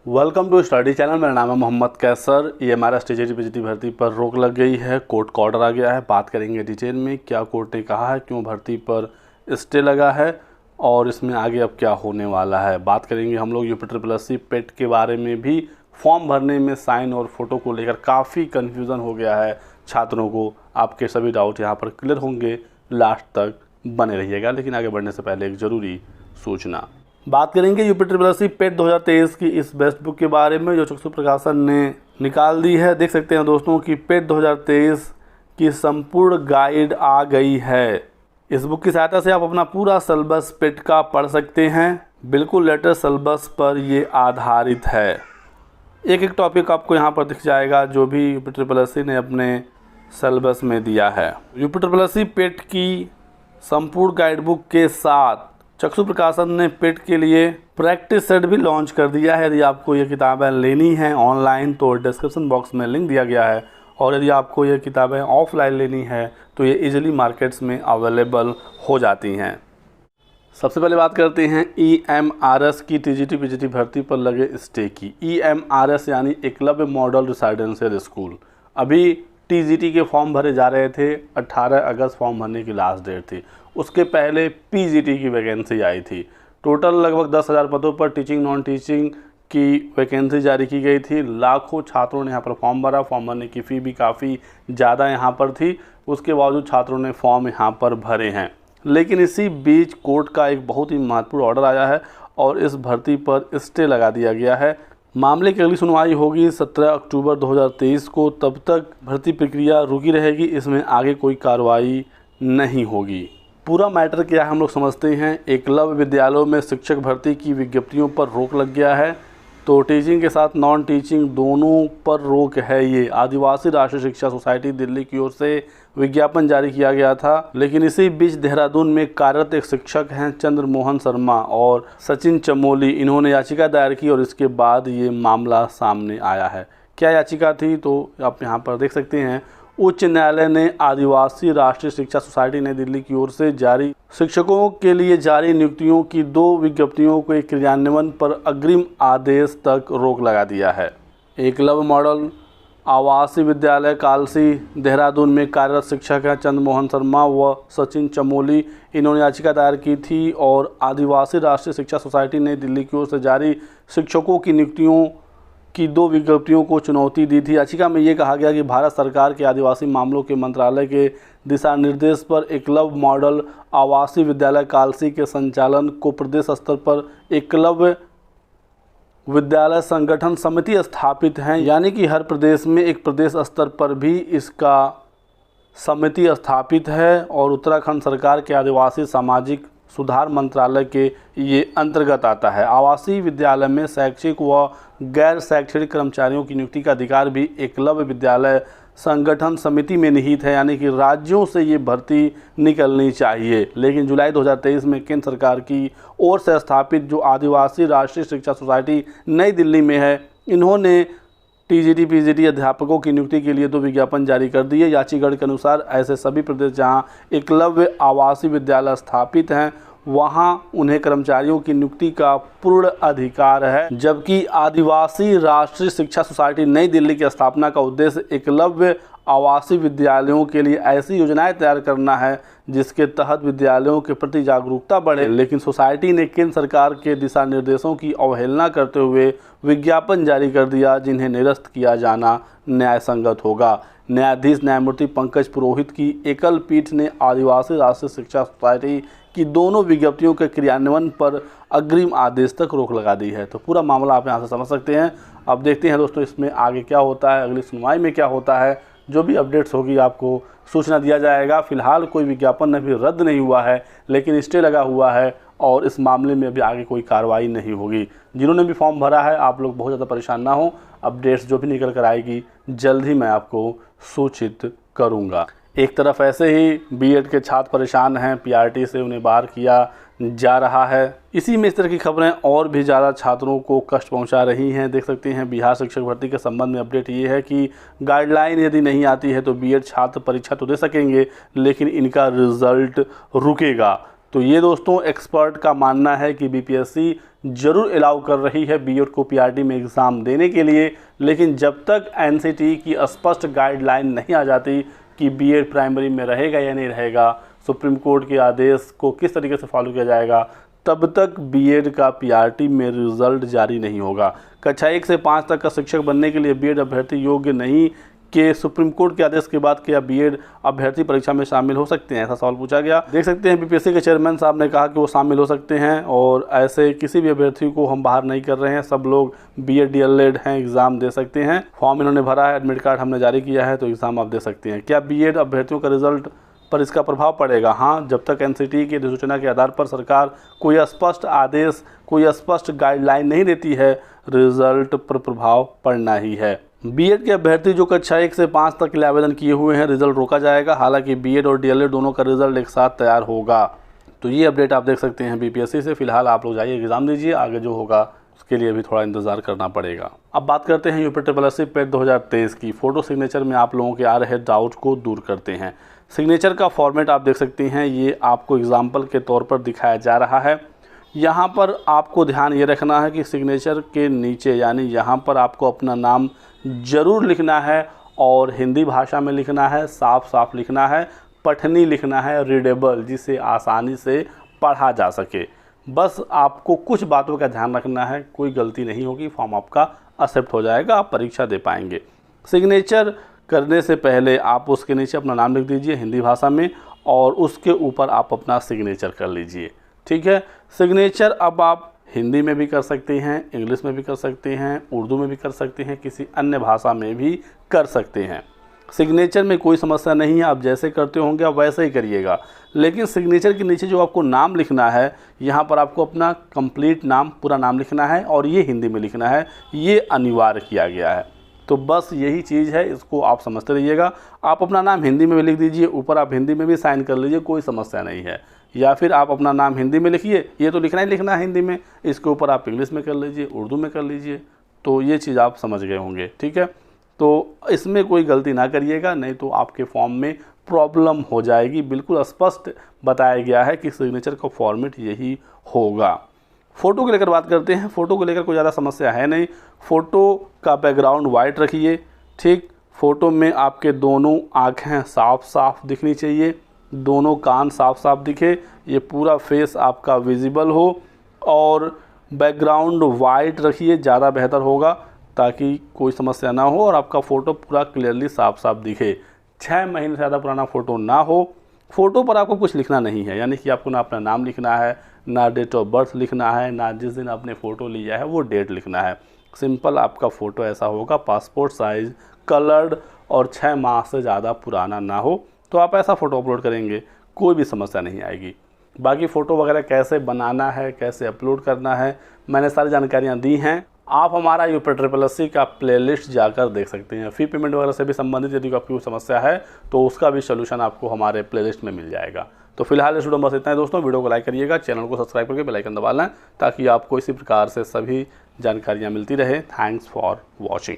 Welcome to study channel. मेरा नाम है मोहम्मद कैसर। ये हमारा टीजीटी पीजीटी भर्ती पर रोक लग गई है, कोर्ट का ऑर्डर आ गया है। बात करेंगे डिटेल में क्या कोर्ट ने कहा है, क्यों भर्ती पर स्टे लगा है और इसमें आगे अब क्या होने वाला है। बात करेंगे हम लोग यूपीट्रिपलएससी पेट के बारे में भी। फॉर्म भरने में साइन और फोटो को लेकर काफ़ी कन्फ्यूज़न हो गया है छात्रों को। आपके सभी डाउट यहाँ पर क्लियर होंगे, लास्ट तक बने रहिएगा। लेकिन आगे बढ़ने से पहले एक ज़रूरी सूचना, बात करेंगे यूपीट्रिपलएससी पेट 2023 की इस बेस्ट बुक के बारे में जो चक्षु प्रकाशन ने निकाल दी है। देख सकते हैं दोस्तों कि पेट 2023 की संपूर्ण गाइड आ गई है। इस बुक की सहायता से आप अपना पूरा सिलेबस पेट का पढ़ सकते हैं। बिल्कुल लेटेस्ट सिलेबस पर ये आधारित है। एक एक टॉपिक आपको यहाँ पर दिख जाएगा जो भी यूपीट्रिपलएससी ने अपने सिलेबस में दिया है। यूपीट्रिपलएससी पेट की संपूर्ण गाइड बुक के साथ चक्षु प्रकाशन ने पेट के लिए प्रैक्टिस सेट भी लॉन्च कर दिया है। यदि आपको ये किताबें लेनी हैं ऑनलाइन तो डिस्क्रिप्शन बॉक्स में लिंक दिया गया है, और यदि आपको ये किताबें ऑफलाइन लेनी है तो ये इजीली मार्केट्स में अवेलेबल हो जाती हैं। सबसे पहले बात करते हैं EMRS की टीजीटी पीजीटी भर्ती पर लगे स्टे की। EMRS यानी एकलव्य मॉडल रेसिडेंशियल स्कूल। अभी टीजीटी के फॉर्म भरे जा रहे थे, 18 अगस्त फॉर्म भरने की लास्ट डेट थी। उसके पहले पीजीटी की वैकेंसी आई थी। टोटल लगभग 10,000 पदों पर टीचिंग नॉन टीचिंग की वैकेंसी जारी की गई थी। लाखों छात्रों ने यहाँ पर फॉर्म भरा। फॉर्म भरने की फ़ी भी काफ़ी ज़्यादा यहाँ पर थी, उसके बावजूद छात्रों ने फॉर्म यहाँ पर भरे हैं। लेकिन इसी बीच कोर्ट का एक बहुत ही महत्वपूर्ण ऑर्डर आया है और इस भर्ती पर स्टे लगा दिया गया है। मामले की अगली सुनवाई होगी 17 अक्टूबर 2023 को। तब तक भर्ती प्रक्रिया रुकी रहेगी, इसमें आगे कोई कार्रवाई नहीं होगी। पूरा मैटर क्या है हम लोग समझते हैं। एकलव्य विद्यालयों में शिक्षक भर्ती की विज्ञप्तियों पर रोक लग गया है, तो टीचिंग के साथ नॉन टीचिंग दोनों पर रोक है। ये आदिवासी राष्ट्रीय शिक्षा सोसाइटी दिल्ली की ओर से विज्ञापन जारी किया गया था। लेकिन इसी बीच देहरादून में कार्यरत एक शिक्षक हैं चंद्रमोहन शर्मा और सचिन चमोली, इन्होंने याचिका दायर की और इसके बाद ये मामला सामने आया है। क्या याचिका थी तो आप यहाँ पर देख सकते हैं। उच्च न्यायालय ने आदिवासी राष्ट्रीय शिक्षा सोसाइटी नई दिल्ली की ओर से जारी शिक्षकों के लिए जारी नियुक्तियों की 2 विज्ञप्तियों के क्रियान्वयन पर अग्रिम आदेश तक रोक लगा दिया है। एकलव्य मॉडल आवासीय विद्यालय कालसी देहरादून में कार्यरत शिक्षक हैं चंद्रमोहन शर्मा व सचिन चमोली, इन्होंने याचिका दायर की थी और आदिवासी राष्ट्रीय शिक्षा सोसाइटी नई दिल्ली की ओर से जारी शिक्षकों की नियुक्तियों की 2 विज्ञप्तियों को चुनौती दी थी। याचिका में ये कहा गया कि भारत सरकार के आदिवासी मामलों के मंत्रालय के दिशा निर्देश पर एकलव्य मॉडल आवासीय विद्यालय कालसी के संचालन को प्रदेश स्तर पर एकलव्य विद्यालय संगठन समिति स्थापित हैं, यानी कि हर प्रदेश में एक प्रदेश स्तर पर भी इसका समिति स्थापित है और उत्तराखंड सरकार के आदिवासी सामाजिक सुधार मंत्रालय के ये अंतर्गत आता है। आवासीय विद्यालय में शैक्षिक व गैर शैक्षणिक कर्मचारियों की नियुक्ति का अधिकार भी एकलव्य विद्यालय संगठन समिति में निहित है, यानी कि राज्यों से ये भर्ती निकलनी चाहिए। लेकिन जुलाई 2023 में केंद्र सरकार की ओर से स्थापित जो आदिवासी राष्ट्रीय शिक्षा सोसाइटी नई दिल्ली में है, इन्होंने टीजीटी पीजीटी अध्यापकों की नियुक्ति के लिए 2 विज्ञापन जारी कर दिए। याचिका के अनुसार ऐसे सभी प्रदेश जहां एकलव्य आवासीय विद्यालय स्थापित हैं वहां उन्हें कर्मचारियों की नियुक्ति का पूर्ण अधिकार है, जबकि आदिवासी राष्ट्रीय शिक्षा सोसाइटी नई दिल्ली की स्थापना का उद्देश्य एकलव्य आवासीय विद्यालयों के लिए ऐसी योजनाएं तैयार करना है जिसके तहत विद्यालयों के प्रति जागरूकता बढ़े। लेकिन सोसाइटी ने केंद्र सरकार के दिशा निर्देशों की अवहेलना करते हुए विज्ञापन जारी कर दिया, जिन्हें निरस्त किया जाना न्याय संगत होगा। न्यायाधीश न्यायमूर्ति पंकज पुरोहित की एकल पीठ ने आदिवासी राष्ट्रीय शिक्षा सोसाइटी की दोनों विज्ञप्तियों के क्रियान्वयन पर अग्रिम आदेश तक रोक लगा दी है। तो पूरा मामला आप यहाँ से समझ सकते हैं। अब देखते हैं दोस्तों इसमें आगे क्या होता है, अगली सुनवाई में क्या होता है। जो भी अपडेट्स होगी आपको सूचना दिया जाएगा। फिलहाल कोई विज्ञापन अभी रद्द नहीं हुआ है, लेकिन स्टे लगा हुआ है और इस मामले में अभी आगे कोई कार्रवाई नहीं होगी। जिन्होंने भी फॉर्म भरा है आप लोग बहुत ज़्यादा परेशान ना हो। अपडेट्स जो भी निकल कर आएगी जल्द ही मैं आपको सूचित करूँगा। एक तरफ ऐसे ही बीएड के छात्र परेशान हैं, पीआरटी से उन्हें बाहर किया जा रहा है। इसी में इस तरह की खबरें और भी ज़्यादा छात्रों को कष्ट पहुंचा रही हैं। देख सकते हैं बिहार शिक्षक भर्ती के संबंध में अपडेट ये है कि गाइडलाइन यदि नहीं आती है तो बीएड छात्र परीक्षा तो दे सकेंगे, लेकिन इनका रिजल्ट रुकेगा। तो ये दोस्तों एक्सपर्ट का मानना है कि बीपीएससी जरूर अलाउ कर रही है बीएड को पीआरटी में एग्ज़ाम देने के लिए, लेकिन जब तक एनसीटी की स्पष्ट गाइडलाइन नहीं आ जाती कि बीएड प्राइमरी में रहेगा या नहीं रहेगा, सुप्रीम कोर्ट के आदेश को किस तरीके से फॉलो किया जाएगा, तब तक बीएड का पीआरटी में रिजल्ट जारी नहीं होगा। कक्षा 1 से 5 तक का शिक्षक बनने के लिए बीएड अभ्यर्थी योग्य नहीं कि सुप्रीम कोर्ट के आदेश के बाद क्या बीएड अभ्यर्थी परीक्षा में शामिल हो सकते हैं, ऐसा सवाल पूछा गया। देख सकते हैं बीपीएससी के चेयरमैन साहब ने कहा कि वो शामिल हो सकते हैं और ऐसे किसी भी अभ्यर्थी को हम बाहर नहीं कर रहे हैं, सब लोग बीएड डीएलएड हैं, एग्ज़ाम दे सकते हैं। फॉर्म इन्होंने भरा है, एडमिट कार्ड हमने जारी किया है, तो एग्ज़ाम आप दे सकते हैं। क्या बीएड अभ्यर्थियों का रिजल्ट पर इसका प्रभाव पड़ेगा? हाँ, जब तक एनसीटी की अधिसूचना के आधार पर सरकार कोई स्पष्ट आदेश, कोई स्पष्ट गाइडलाइन नहीं देती है, रिजल्ट पर प्रभाव पड़ना ही है। बीएड के अभ्यर्थी जो कक्षा 1 से 5 तक के लिए आवेदन किए हुए हैं, रिजल्ट रोका जाएगा। हालांकि बीएड और डीएलएड दोनों का रिजल्ट एक साथ तैयार होगा। तो ये अपडेट आप देख सकते हैं बीपीएससी से। फिलहाल आप लोग जाइए एग्ज़ाम दीजिए, आगे जो होगा उसके लिए भी थोड़ा इंतजार करना पड़ेगा। अब बात करते हैं यूपीएससी पेट 2023 की। फ़ोटो सिग्नेचर में आप लोगों के आ रहे डाउट को दूर करते हैं। सिग्नेचर का फॉर्मेट आप देख सकते हैं, ये आपको एग्जाम्पल के तौर पर दिखाया जा रहा है। यहाँ पर आपको ध्यान ये रखना है कि सिग्नेचर के नीचे यानी यहाँ पर आपको अपना नाम ज़रूर लिखना है और हिंदी भाषा में लिखना है, साफ साफ लिखना है, पठनी लिखना है, रीडेबल, जिसे आसानी से पढ़ा जा सके। बस आपको कुछ बातों का ध्यान रखना है, कोई गलती नहीं होगी, फॉर्म आपका एक्सेप्ट हो जाएगा, आप परीक्षा दे पाएंगे। सिग्नेचर करने से पहले आप उसके नीचे अपना नाम लिख दीजिए हिंदी भाषा में और उसके ऊपर आप अपना सिग्नेचर कर लीजिए, ठीक है। सिग्नेचर अब आप हिंदी में भी कर सकते हैं, इंग्लिश में भी कर सकते हैं, उर्दू में भी कर सकते हैं, किसी अन्य भाषा में भी कर सकते हैं। सिग्नेचर में कोई समस्या नहीं है, आप जैसे करते होंगे आप वैसे ही करिएगा। लेकिन सिग्नेचर के नीचे जो आपको नाम लिखना है, यहाँ पर आपको अपना कंप्लीट नाम, पूरा नाम लिखना है और ये हिंदी में लिखना है, ये अनिवार्य किया गया है। तो बस यही चीज़ है, इसको आप समझते रहिएगा। आप अपना नाम हिंदी में भी लिख दीजिए, ऊपर आप हिंदी में भी साइन कर लीजिए, कोई समस्या नहीं है। या फिर आप अपना नाम हिंदी में लिखिए, ये तो लिखना ही लिखना है हिंदी में, इसके ऊपर आप इंग्लिश में कर लीजिए, उर्दू में कर लीजिए। तो ये चीज़ आप समझ गए होंगे, ठीक है। तो इसमें कोई गलती ना करिएगा, नहीं तो आपके फॉर्म में प्रॉब्लम हो जाएगी। बिल्कुल स्पष्ट बताया गया है कि सिग्नेचर का फॉर्मेट यही होगा। फ़ोटो को लेकर बात करते हैं। फ़ोटो को लेकर कोई ज़्यादा समस्या है नहीं। फ़ोटो का बैकग्राउंड वाइट रखिए, ठीक। फ़ोटो में आपके दोनों आँखें साफ साफ दिखनी चाहिए, दोनों कान साफ साफ दिखे, ये पूरा फेस आपका विजिबल हो और बैकग्राउंड वाइट रखिए, ज़्यादा बेहतर होगा ताकि कोई समस्या ना हो और आपका फ़ोटो पूरा क्लियरली साफ साफ दिखे। 6 महीने से ज़्यादा पुराना फ़ोटो ना हो। फ़ोटो पर आपको कुछ लिखना नहीं है, यानी कि आपको ना अपना नाम लिखना है, ना डेट ऑफ बर्थ लिखना है, ना जिस दिन आपने फ़ोटो लिया है वो डेट लिखना है। सिंपल आपका फ़ोटो ऐसा होगा, पासपोर्ट साइज़, कलर्ड और 6 माह से ज़्यादा पुराना ना हो, तो आप ऐसा फ़ोटो अपलोड करेंगे, कोई भी समस्या नहीं आएगी। बाकी फ़ोटो वगैरह कैसे बनाना है, कैसे अपलोड करना है, मैंने सारी जानकारियाँ दी हैं। आप हमारा यूपीएससी का प्लेलिस्ट जाकर देख सकते हैं। फ़ी पेमेंट वगैरह से भी संबंधित यदि आपकी कोई समस्या है तो उसका भी सलूशन आपको हमारे प्लेलिस्ट में मिल जाएगा। तो फिलहाल इस वीडियो में बस इतना है दोस्तों। वीडियो को लाइक करिएगा, चैनल को सब्सक्राइब करके बेल आइकन दबा लें ताकि आपको इसी प्रकार से सभी जानकारियाँ मिलती रहे। Thanks for watching.